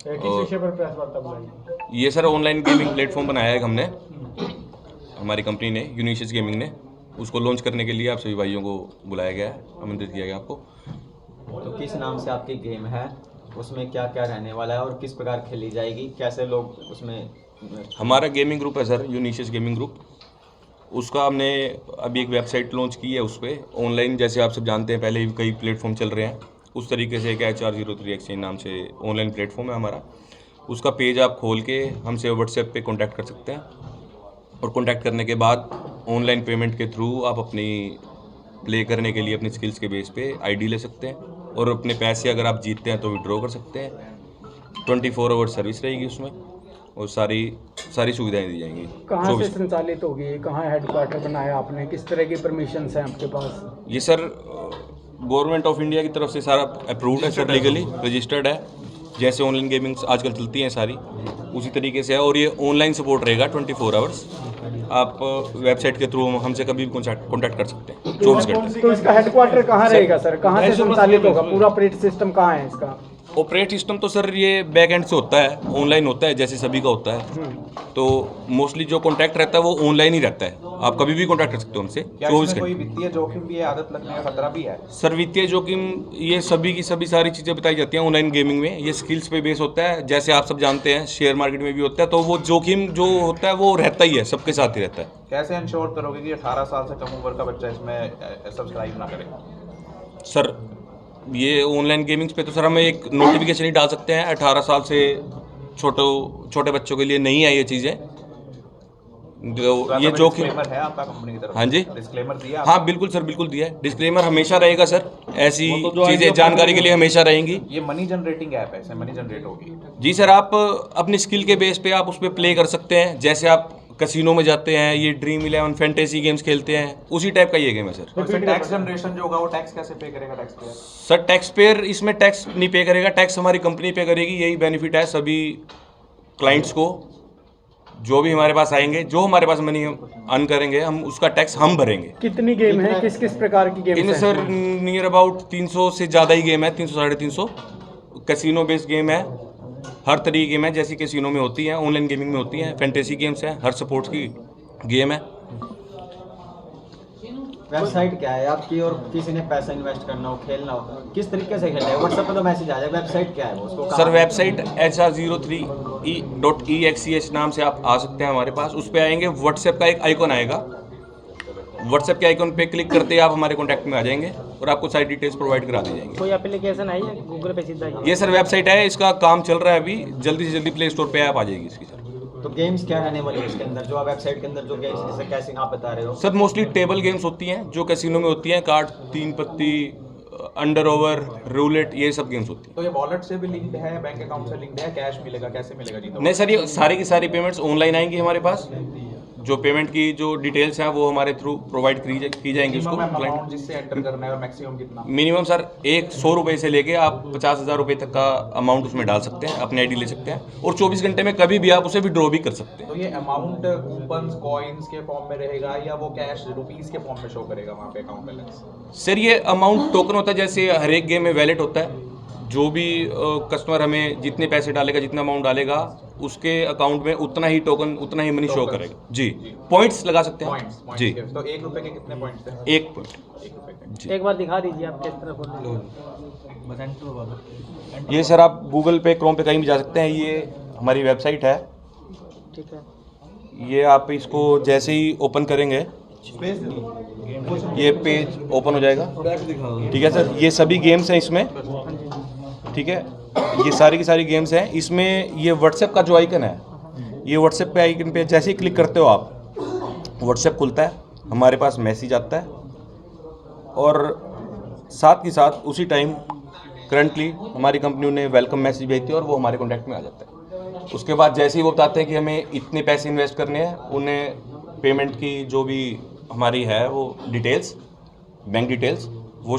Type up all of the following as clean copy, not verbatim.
किस विषय पर प्रेस वार्ता बुलाई? ये सर ऑनलाइन गेमिंग प्लेटफॉर्म बनाया है हमने, हमारी कंपनी ने, यूनिशियस गेमिंग ने। उसको लॉन्च करने के लिए आप सभी भाइयों को बुलाया गया है, आमंत्रित किया गया आपको। तो किस नाम से आपकी गेम है, उसमें क्या क्या रहने वाला है और किस प्रकार खेली जाएगी, कैसे लोग उसमें? हमारा गेमिंग ग्रुप है सर, यूनिशियस गेमिंग ग्रुप। उसका हमने अभी एक वेबसाइट लॉन्च की है। उस पर ऑनलाइन, जैसे आप सब जानते हैं, पहले भी कई प्लेटफॉर्म चल रहे हैं, उस तरीके से एक HR03 एक्सचेंज नाम से ऑनलाइन प्लेटफॉर्म है हमारा। उसका पेज आप खोल के हमसे व्हाट्सएप पे कांटेक्ट कर सकते हैं, और कांटेक्ट करने के बाद ऑनलाइन पेमेंट के थ्रू आप अपनी प्ले करने के लिए अपनी स्किल्स के बेस पे ID ले सकते हैं, और अपने पैसे अगर आप जीतते हैं तो विड्रॉ कर सकते हैं। 24 आवर सर्विस रहेगी उसमें, और सारी सुविधाएं दी जाएंगी। कहाँ से संचालित होगी, कहाँ हेडक्वार्टर बनाया आपने, किस तरह की परमिशन है आपके पास? ये सर गवर्नमेंट ऑफ इंडिया की तरफ से सारा अप्रूव्ड है सर, लीगली रजिस्टर्ड है। जैसे ऑनलाइन गेमिंग्स आजकल चलती हैं सारी, उसी तरीके से है। और ये ऑनलाइन सपोर्ट रहेगा 24 आवर्स। आप वेबसाइट के थ्रू हमसे कभी भी कॉन्टैक्ट कर सकते हैं 24 घंटे। तो इसका हेडक्वार्टर कहाँ रहेगा सर, कहाँ से संचालित होगा, पूरा ऑपरेटिंग सिस्टम कहाँ है इसका? ऑपरेट सिस्टम तो सर ये बैक एंड से होता है, ऑनलाइन होता है, जैसे सभी का होता है। तो मोस्टली जो कॉन्टैक्ट रहता है वो ऑनलाइन ही रहता है, आप कभी भी कॉन्टैक्ट कर सकते हो हमसे 24 घंटे। कोई वित्तीय जोखिम भी है, आदत लगने का खतरा भी है? सर वित्तीय जोखिम, ये सभी की सभी सारी चीज़ें बताई जाती हैं ऑनलाइन गेमिंग में। ये स्किल्स पे बेस होता है, जैसे आप सब जानते हैं शेयर मार्केट में भी होता है। तो वो जोखिम जो होता है वो रहता ही है, सबके साथ ही रहता है। कैसे इंश्योर करोगे कि 18 साल से कम उम्र का बच्चा इसमें सब्सक्राइब ना करे? सर ये ऑनलाइन गेमिंग्स पे तो सर हम एक नोटिफिकेशन ही डाल सकते हैं, 18 साल से छोटे बच्चों के लिए नहीं है ये चीज़ें। तो ये जो कि है आपका कंपनी की तरफ? हाँ जी, डिस्क्लेमर दिया? हाँ बिल्कुल सर, बिल्कुल दिया है। डिस्क्लेमर हमेशा रहेगा सर, ऐसी चीज़ें जानकारी के लिए हमेशा रहेंगी। ये मनी जनरेटिंग ऐप है, इससे मनी जनरेट होगी? जी सर, आप अपनी स्किल के बेस पे आप उस पर प्ले कर सकते हैं। जैसे आप कैसीनो में जाते हैं, ये ड्रीम 11 फैंटेसी गेम्स खेलते हैं, उसी टाइप का ये गेम है सर। और फिर टैक्स जनरेशन जो होगा वो टैक्स कैसे पे करेगा tax payer? Sir tax payer इसमें टैक्स नहीं पे करेगा, टैक्स हमारी कंपनी पे करेगी। यही बेनिफिट है सभी क्लाइंट्स को। जो भी हमारे पास आएंगे, जो हमारे पास मनी अर्न करेंगे, हम उसका टैक्स हम भरेंगे। कितनी गेम है, किस किस प्रकार की गेम इनमें है? सर नियर अबाउट 300 से ज़्यादा ही गेम है, 300 साढ़े 300 कैसीनो बेस्ड गेम है। हर तरह की गेम है, जैसी कैसीनो में होती हैं ऑनलाइन गेमिंग में होती हैं। फैंटेसी गेम्स हैं, हर स्पोर्ट्स की गेम है। वेबसाइट क्या है आपकी, और किसी ने पैसा इन्वेस्ट करना हो, खेलना हो, किस तरीके से खेलना है? व्हाट्सएप पे तो मैसेज आ जाएगा, वेबसाइट क्या है वो, उसको सर वेबसाइट HR03.EXCH नाम से आप आ सकते हैं हमारे पास। उस पर आएंगे, व्हाट्सएप का एक आइकॉन आएगा। व्हाट्सएप के आइकॉन पे क्लिक करते ही आप हमारे कॉन्टैक्ट में आ जाएंगे, और आपको सारी डिटेल्स प्रोवाइड करा दी जाएंगी। कोई एप्लीकेशन आई है गूगल पे सीधा? ये सर वेबसाइट है, इसका काम चल रहा है अभी, जल्दी से जल्दी प्ले स्टोर पे ऐप आ जाएगी इसकी सर। तो गेम्स क्या रहने वाली है इसके अंदर, जो आप वेबसाइट के अंदर जो गेम्स जैसे कैसे आप बता रहे हो? सर मोस्टली टेबल गेम्स होती हैं जो कैसीनो में होती हैं, कार्ड, 3 पत्ती, अंडर ओवर, रूलेट, ये सब गेम्स होती हैं। तो ये वॉलेट से भी लिंक्ड है, बैंक अकाउंट से लिंक्ड है, कैश मिलेगा, कैसे मिलेगा जी? नहीं सर, ये सारी की सारी पेमेंट्स ऑनलाइन आएंगी हमारे पास। जो पेमेंट की जो डिटेल्स हैं वो हमारे थ्रू प्रोवाइड की जाएंगी उसको। अमाउंट जिससे एंटर करना है और मैक्सिमम कितना? मिनिमम सर 100 रुपये से लेके आप 50,000 रुपये तक का अमाउंट उसमें डाल सकते हैं, अपने ID ले सकते हैं, और 24 घंटे में कभी भी आप उसे विड्रॉ भी कर सकते हैं। तो ये अमाउंट कूपन्स, कॉइन्स के फॉर्म में रहेगा या वो कैश रुपीस के फॉर्म में शो करेगा वहाँ पे अकाउंट बैलेंस? सर ये अमाउंट टोकन होता है, जैसे हर एक गेम में वैलेट होता है। जो भी कस्टमर हमें जितने पैसे डालेगा, जितना अमाउंट डालेगा, उसके अकाउंट में उतना ही टोकन, उतना ही मनी शो करेगा। जी, पॉइंट्स लगा सकते हैं जी। तो 1 रुपए के कितने पॉइंट्स हैं? 1 पॉइंट जी। एक बार दिखा दीजिए आप किस तरह बोल। ये सर आप गूगल पे, क्रोम पे कहीं भी जा सकते हैं। ये हमारी वेबसाइट है, ठीक है। ये आप इसको जैसे ही ओपन करेंगे, ये पेज ओपन हो जाएगा। ठीक है सर, ये सभी गेम्स हैं इसमें, ठीक है, ये सारी की सारी गेम्स हैं इसमें। ये व्हाट्सएप का जो आइकन है, ये व्हाट्सएप पे आइकन पे जैसे ही क्लिक करते हो आप, व्हाट्सएप खुलता है, हमारे पास मैसेज आता है, और साथ ही साथ उसी टाइम करंटली हमारी कंपनी ने वेलकम मैसेज भेजती है, और वो हमारे कॉन्टैक्ट में आ जाता है। उसके बाद जैसे ही वो बताते हैं कि हमें इतने पैसे इन्वेस्ट करने हैं, उन्हें पेमेंट की जो भी हमारी है वो डिटेल्स, बैंक डिटेल्स, वो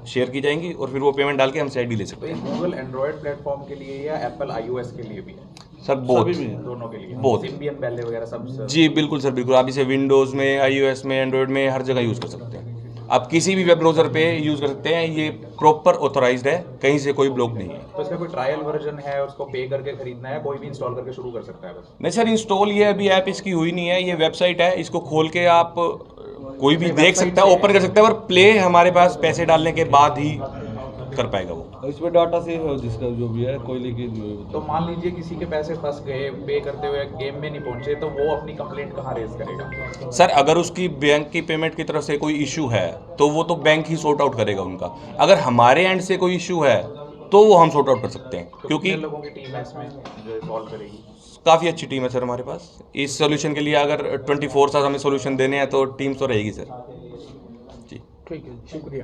शेयर की जाएंगी, और फिर वो पेमेंट डाल के हमसे ID ले सकते हैं। तो गूगल एंड्रॉयड प्लेटफॉर्म के लिए या एप्पल iOS के लिए भी है? सर बोथ, दोनों के लिए? बोथ। सिम्बियन बैले वगैरह सब? जी बिल्कुल सर, बिल्कुल। आप इसे विंडोज़ में, iOS में, एंड्रॉयड में, हर जगह यूज़ कर सकते हैं। आप किसी भी वेब ब्राउज़र पे यूज़ कर सकते हैं, ये प्रॉपर ऑथोराइज्ड है, कहीं से कोई ब्लॉक नहीं है। तो इसका कोई ट्रायल वर्जन है, उसको पे करके खरीदना है, कोई भी इंस्टॉल करके शुरू कर सकता है बस? नहीं सर, इंस्टॉल ये अभी ऐप इसकी हुई नहीं है, ये वेबसाइट है, इसको खोल के आप कोई भी देख सकता है, ओपन कर सकता है, और प्ले हमारे पास पैसे डालने के बाद ही कर पाएगा वो। इसमें डाटा सेव है जिसका जो भी है, कोई लीकेज नहीं हुई। तो मान लीजिए किसी के पैसे फंस गए, पे करते हुए गेम में नहीं पहुंचे, तो वो अपनी कंप्लेंट कहाँ रेज करेगा? सर अगर उसकी बैंक की पेमेंट की तरफ से कोई इशू है तो वो तो बैंक ही सॉर्ट आउट करेगा उनका। अगर हमारे एंड से कोई इशू है तो वो हम सॉर्ट आउट कर सकते हैं, तो क्योंकि कितने लोगों की टीम है इसमें जो सॉल्व करेगी? काफ़ी अच्छी टीम है सर हमारे पास। इस सोल्यूशन के लिए अगर 24 आवर्स हमें सोल्यूशन देने हैं तो टीम तो रहेगी सर जी। ठीक है, शुक्रिया।